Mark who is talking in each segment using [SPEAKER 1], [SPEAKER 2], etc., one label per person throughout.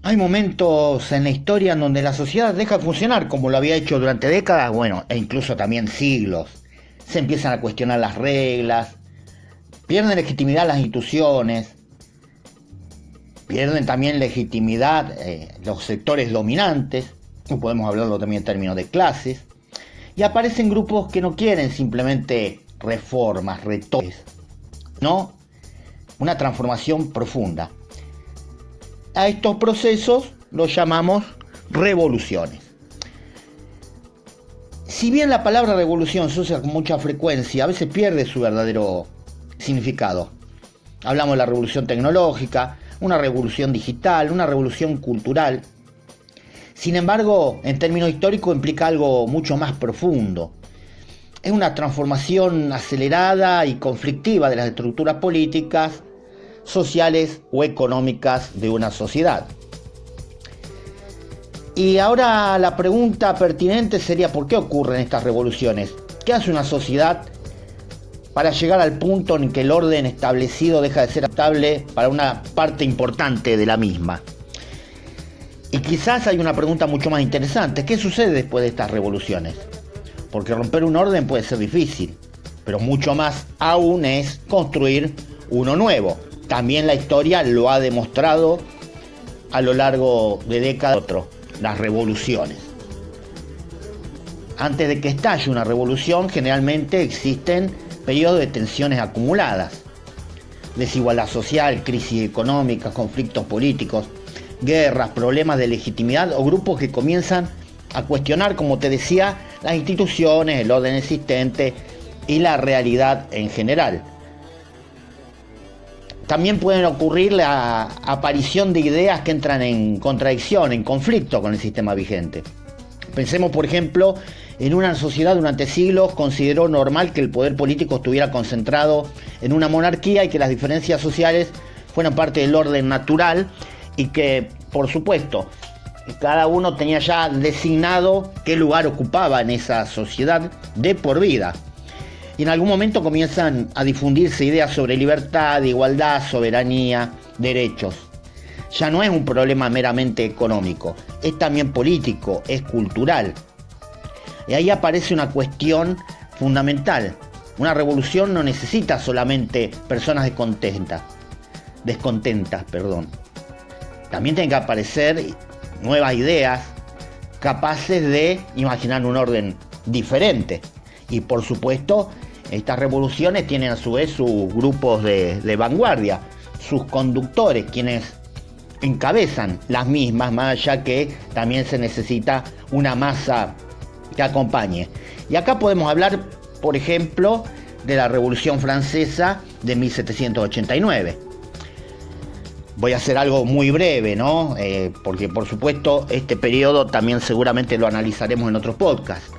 [SPEAKER 1] Hay momentos en la historia en donde la sociedad deja de funcionar como lo había hecho durante décadas, bueno, e incluso también siglos. Se empiezan a cuestionar las reglas, pierden legitimidad las instituciones, pierden también legitimidad los sectores dominantes, podemos hablarlo también en términos de clases, y aparecen grupos que no quieren simplemente reformas, retoques, no, una transformación profunda. A estos procesos los llamamos revoluciones. Si bien la palabra revolución se usa con mucha frecuencia, a veces pierde su verdadero significado. Hablamos de la revolución tecnológica, una revolución digital, una revolución cultural. Sin embargo, en términos históricos implica algo mucho más profundo. Es una transformación acelerada y conflictiva de las estructuras políticas, sociales o económicas de una sociedad. Y ahora la pregunta pertinente sería: ¿por qué ocurren estas revoluciones? ¿Qué hace una sociedad para llegar al punto en que el orden establecido deja de ser estable para una parte importante de la misma? Y quizás hay una pregunta mucho más interesante: ¿qué sucede después de estas revoluciones? Porque romper un orden puede ser difícil, pero mucho más aún es construir uno nuevo. También la historia lo ha demostrado a lo largo de décadas, las revoluciones. Antes de que estalle una revolución, generalmente existen periodos de tensiones acumuladas, desigualdad social, crisis económica, conflictos políticos, guerras, problemas de legitimidad o grupos que comienzan a cuestionar, como te decía, las instituciones, el orden existente y la realidad en general. También pueden ocurrir la aparición de ideas que entran en contradicción, en conflicto con el sistema vigente. Pensemos, por ejemplo, en una sociedad durante siglos consideró normal que el poder político estuviera concentrado en una monarquía y que las diferencias sociales fueran parte del orden natural y que, por supuesto, cada uno tenía ya designado qué lugar ocupaba en esa sociedad de por vida. Y en algún momento comienzan a difundirse ideas sobre libertad, igualdad, soberanía, derechos. Ya no es un problema meramente económico, es también político, es cultural. Y ahí aparece una cuestión fundamental. Una revolución no necesita solamente personas descontentas. También tienen que aparecer nuevas ideas capaces de imaginar un orden diferente. Y por supuesto, estas revoluciones tienen a su vez sus grupos de vanguardia, sus conductores, quienes encabezan las mismas, más allá que también se necesita una masa que acompañe. Y acá podemos hablar, por ejemplo, de la Revolución Francesa de 1789. Voy a hacer algo muy breve, ¿no? Porque por supuesto este periodo también seguramente lo analizaremos en otros podcasts.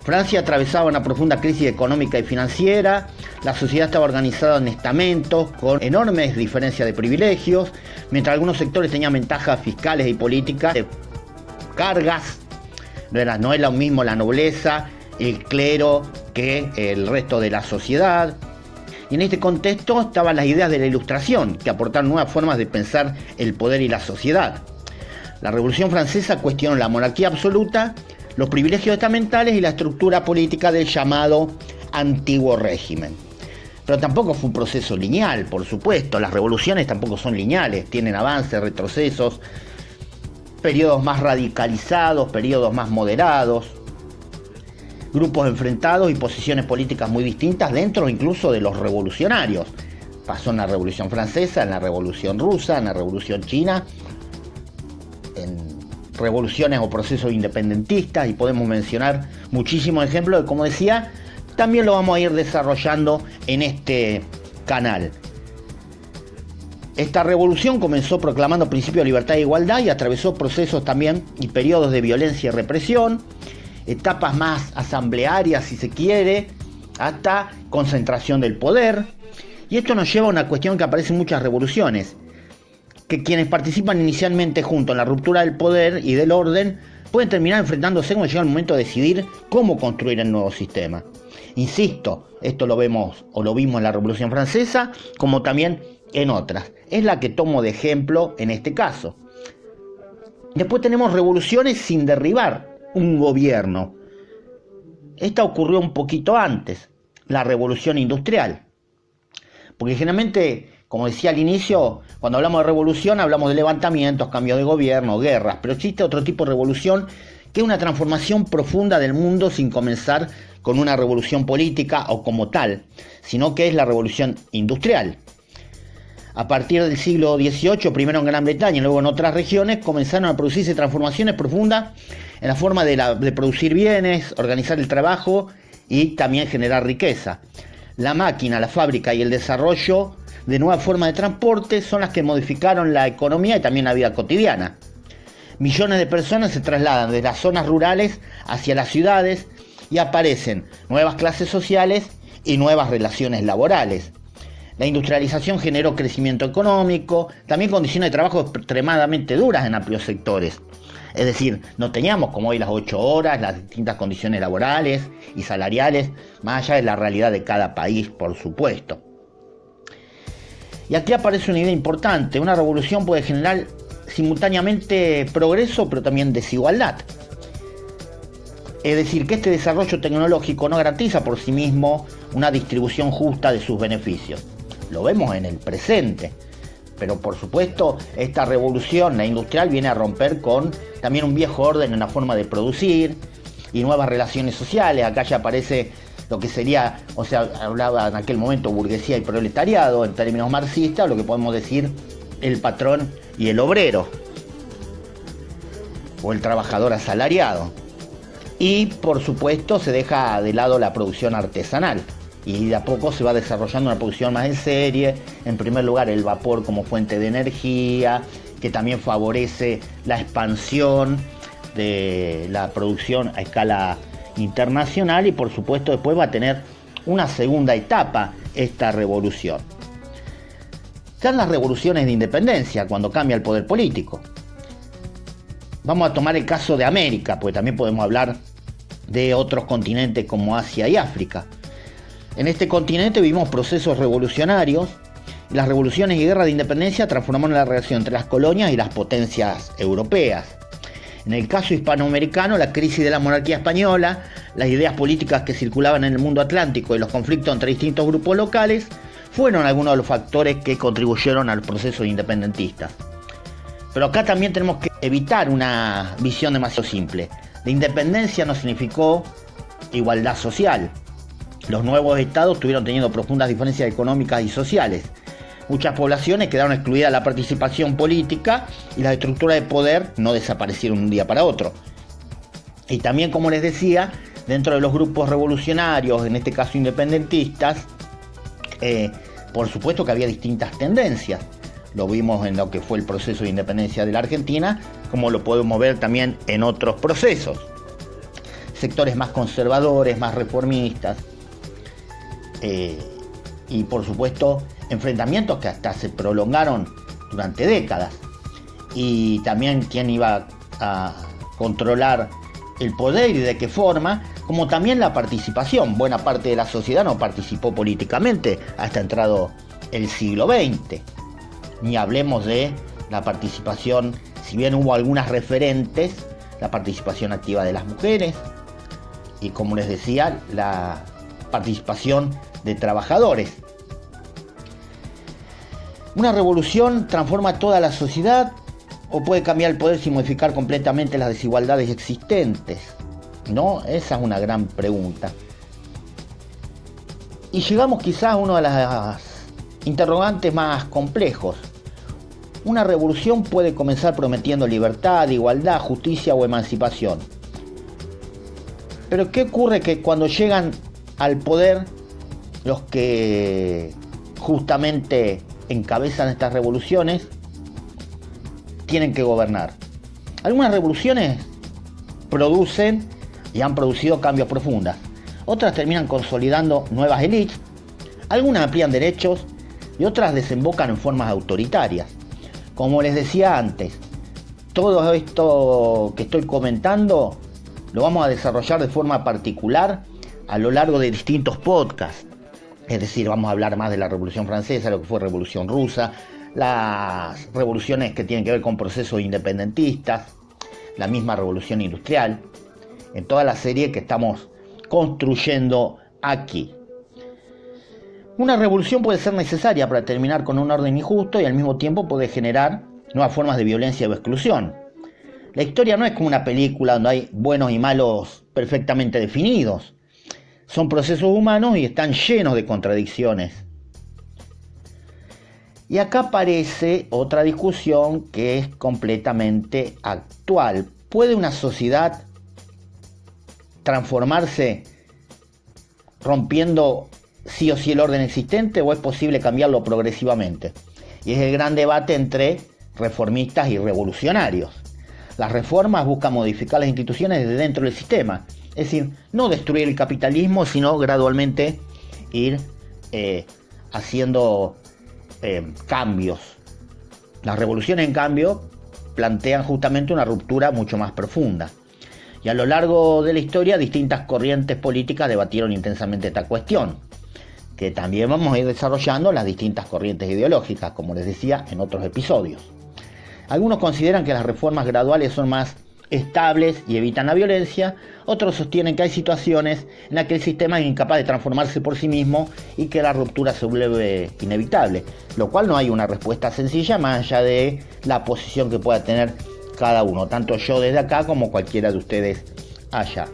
[SPEAKER 1] Francia atravesaba una profunda crisis económica y financiera, la sociedad estaba organizada en estamentos con enormes diferencias de privilegios, mientras algunos sectores tenían ventajas fiscales y políticas, cargas, no es lo mismo la nobleza, el clero que el resto de la sociedad. Y en este contexto estaban las ideas de la Ilustración, que aportaron nuevas formas de pensar el poder y la sociedad. La Revolución Francesa cuestionó la monarquía absoluta, los privilegios estamentales y la estructura política del llamado antiguo régimen. Pero tampoco fue un proceso lineal, por supuesto. Las revoluciones tampoco son lineales, tienen avances, retrocesos, periodos más radicalizados, periodos más moderados, grupos enfrentados y posiciones políticas muy distintas dentro incluso de los revolucionarios. Pasó en la Revolución Francesa, en la Revolución Rusa, en la Revolución China, en revoluciones o procesos independentistas, y podemos mencionar muchísimos ejemplos que, como decía, también lo vamos a ir desarrollando en este canal. Esta revolución comenzó proclamando principios de libertad e igualdad y atravesó procesos también y periodos de violencia y represión, etapas más asamblearias si se quiere, hasta concentración del poder. Y esto nos lleva a una cuestión que aparece en muchas revoluciones, que quienes participan inicialmente junto en la ruptura del poder y del orden pueden terminar enfrentándose cuando llega el momento de decidir cómo construir el nuevo sistema. Insisto, esto lo vemos o lo vimos en la Revolución Francesa, como también en otras. Es la que tomo de ejemplo en este caso. Después tenemos revoluciones sin derribar un gobierno. Esta ocurrió un poquito antes, la revolución industrial. Porque generalmente, como decía al inicio, cuando hablamos de revolución hablamos de levantamientos, cambios de gobierno, guerras, pero existe otro tipo de revolución que es una transformación profunda del mundo sin comenzar con una revolución política o como tal, sino que es la revolución industrial. A partir del siglo XVIII, primero en Gran Bretaña y luego en otras regiones, comenzaron a producirse transformaciones profundas en la forma de producir bienes, organizar el trabajo y también generar riqueza. La máquina, la fábrica y el desarrollo de nuevas formas de transporte son las que modificaron la economía y también la vida cotidiana. Millones de personas se trasladan de las zonas rurales hacia las ciudades y aparecen nuevas clases sociales y nuevas relaciones laborales. La industrialización generó crecimiento económico, también condiciones de trabajo extremadamente duras en amplios sectores. Es decir, no teníamos como hoy las 8 horas, las distintas condiciones laborales y salariales, más allá de la realidad de cada país, por supuesto. Y aquí aparece una idea importante: una revolución puede generar simultáneamente progreso, pero también desigualdad. Es decir, que este desarrollo tecnológico no garantiza por sí mismo una distribución justa de sus beneficios. Lo vemos en el presente. Pero por supuesto, esta revolución, la industrial, viene a romper con también un viejo orden en la forma de producir y nuevas relaciones sociales. Acá ya aparece lo que sería, o sea, hablaba en aquel momento burguesía y proletariado en términos marxistas, lo que podemos decir el patrón y el obrero, o el trabajador asalariado. Y por supuesto se deja de lado la producción artesanal. Y de a poco se va desarrollando una producción más en serie. En primer lugar, el vapor como fuente de energía, que también favorece la expansión de la producción a escala internacional. Y por supuesto después va a tener una segunda etapa esta revolución. Están las revoluciones de independencia, cuando cambia el poder político. Vamos a tomar el caso de América, porque también podemos hablar de otros continentes como Asia y África. En este continente vivimos procesos revolucionarios y las revoluciones y guerras de independencia transformaron la relación entre las colonias y las potencias europeas. En el caso hispanoamericano, la crisis de la monarquía española, las ideas políticas que circulaban en el mundo atlántico y los conflictos entre distintos grupos locales fueron algunos de los factores que contribuyeron al proceso independentista. Pero acá también tenemos que evitar una visión demasiado simple. La independencia no significó igualdad social. Los nuevos estados estuvieron teniendo profundas diferencias económicas y sociales. Muchas poblaciones quedaron excluidas de la participación política y las estructuras de poder no desaparecieron de un día para otro. Y también, como les decía, dentro de los grupos revolucionarios, en este caso independentistas, por supuesto que había distintas tendencias. Lo vimos en lo que fue el proceso de independencia de la Argentina, como lo podemos ver también en otros procesos. Sectores más conservadores, más reformistas. Y por supuesto enfrentamientos que hasta se prolongaron durante décadas, y también quién iba a controlar el poder y de qué forma, como también la participación. Buena parte de la sociedad no participó políticamente hasta entrado el siglo XX, ni hablemos de la participación, si bien hubo algunas referentes, la participación activa de las mujeres y, como les decía, la participación de trabajadores. ¿Una revolución transforma toda la sociedad o puede cambiar el poder sin modificar completamente las desigualdades existentes? ¿No? Esa es una gran pregunta. Y llegamos quizás a uno de los interrogantes más complejos. Una revolución puede comenzar prometiendo libertad, igualdad, justicia o emancipación. Pero ¿qué ocurre que cuando llegan al poder los que justamente encabezan estas revoluciones tienen que gobernar? Algunas revoluciones producen y han producido cambios profundos. Otras terminan consolidando nuevas élites, algunas amplían derechos y otras desembocan en formas autoritarias. Como les decía antes, todo esto que estoy comentando lo vamos a desarrollar de forma particular a lo largo de distintos podcasts. Es decir, vamos a hablar más de la Revolución Francesa, lo que fue Revolución Rusa, las revoluciones que tienen que ver con procesos independentistas, la misma revolución industrial, en toda la serie que estamos construyendo aquí. Una revolución puede ser necesaria para terminar con un orden injusto y al mismo tiempo puede generar nuevas formas de violencia o exclusión. La historia no es como una película donde hay buenos y malos perfectamente definidos. Son procesos humanos y están llenos de contradicciones. Y acá aparece otra discusión que es completamente actual. ¿Puede una sociedad transformarse rompiendo sí o sí el orden existente o es posible cambiarlo progresivamente? Y es el gran debate entre reformistas y revolucionarios. Las reformas buscan modificar las instituciones desde dentro del sistema, es decir, no destruir el capitalismo, sino gradualmente ir haciendo cambios. Las revoluciones, en cambio, plantean justamente una ruptura mucho más profunda. Y a lo largo de la historia, distintas corrientes políticas debatieron intensamente esta cuestión, que también vamos a ir desarrollando las distintas corrientes ideológicas, como les decía en otros episodios. Algunos consideran que las reformas graduales son más estables y evitan la violencia, otros sostienen que hay situaciones en las que el sistema es incapaz de transformarse por sí mismo y que la ruptura se vuelve inevitable, lo cual no hay una respuesta sencilla más allá de la posición que pueda tener cada uno, tanto yo desde acá como cualquiera de ustedes allá.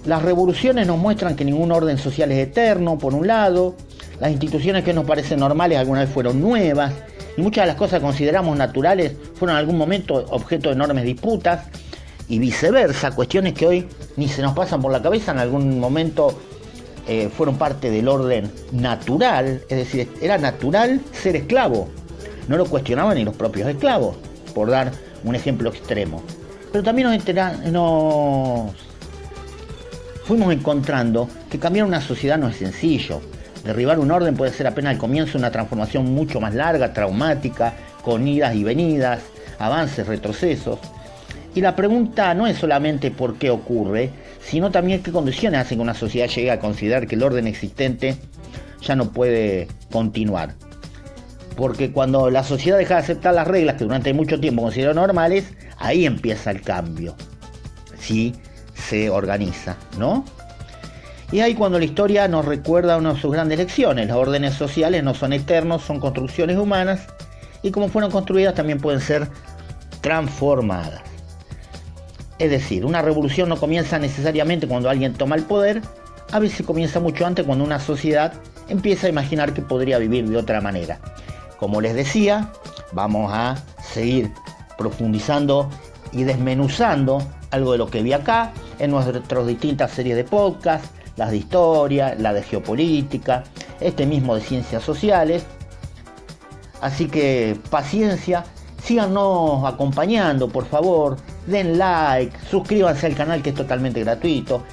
[SPEAKER 1] Las revoluciones nos muestran que ningún orden social es eterno, por un lado, las instituciones que nos parecen normales alguna vez fueron nuevas, y muchas de las cosas que consideramos naturales fueron en algún momento objeto de enormes disputas, y viceversa, cuestiones que hoy ni se nos pasan por la cabeza en algún momento fueron parte del orden natural, es decir, era natural ser esclavo, no lo cuestionaban ni los propios esclavos, por dar un ejemplo extremo. Pero también nos fuimos encontrando que cambiar una sociedad no es sencillo. Derribar un orden puede ser apenas el comienzo de una transformación mucho más larga, traumática, con idas y venidas, avances, retrocesos. Y la pregunta no es solamente por qué ocurre, sino también qué condiciones hacen que una sociedad llegue a considerar que el orden existente ya no puede continuar. Porque cuando la sociedad deja de aceptar las reglas que durante mucho tiempo consideró normales, ahí empieza el cambio. Sí, se organiza, ¿no? Y ahí cuando la historia nos recuerda una de sus grandes lecciones. Los órdenes sociales no son eternos, son construcciones humanas y como fueron construidas también pueden ser transformadas. Es decir, una revolución no comienza necesariamente cuando alguien toma el poder, a veces comienza mucho antes cuando una sociedad empieza a imaginar que podría vivir de otra manera. Como les decía, vamos a seguir profundizando y desmenuzando algo de lo que vi acá en nuestras distintas series de podcast, las de historia, la de geopolítica, este mismo de ciencias sociales. Así que paciencia, síganos acompañando, por favor, den like, suscríbanse al canal que es totalmente gratuito.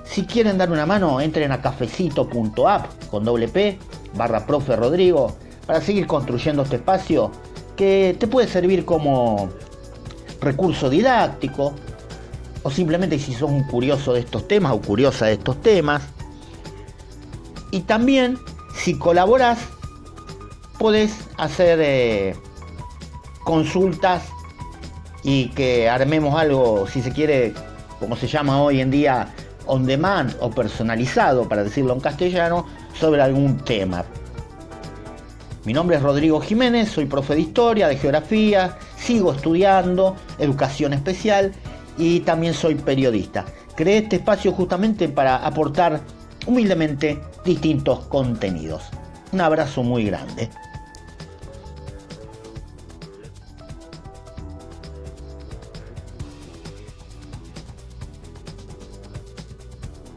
[SPEAKER 1] Si quieren dar una mano, entren a cafecito.app con /Profe Rodrigo para seguir construyendo este espacio que te puede servir como recurso didáctico o simplemente si sos un curioso de estos temas o curiosa de estos temas. Y también, si colaborás, podés hacer consultas y que armemos algo, si se quiere, como se llama hoy en día, on demand o personalizado, para decirlo en castellano, sobre algún tema. Mi nombre es Rodrigo Jiménez, soy profe de historia, de geografía, sigo estudiando educación especial y también soy periodista. Creé este espacio justamente para aportar humildemente distintos contenidos. Un abrazo muy grande.